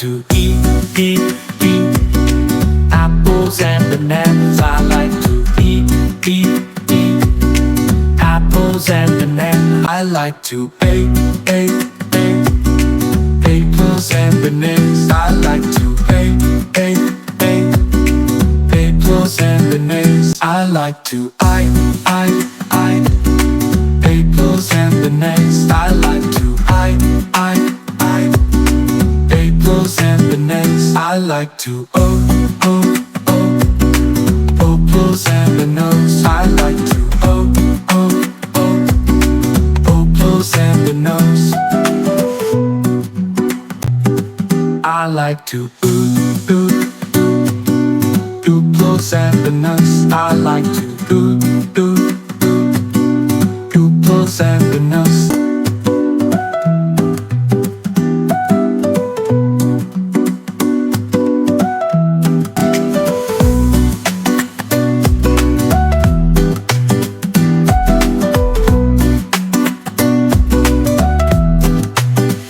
to eat apples and bananas. I like to eat apples and bananas. I like to bake apples and bananas. I like to bake apples and bananas. I like to apples and bananas. I like to apples and bananas. I like to apples and bananas. I like to apples and bananas. I like to apples and bananas. I like to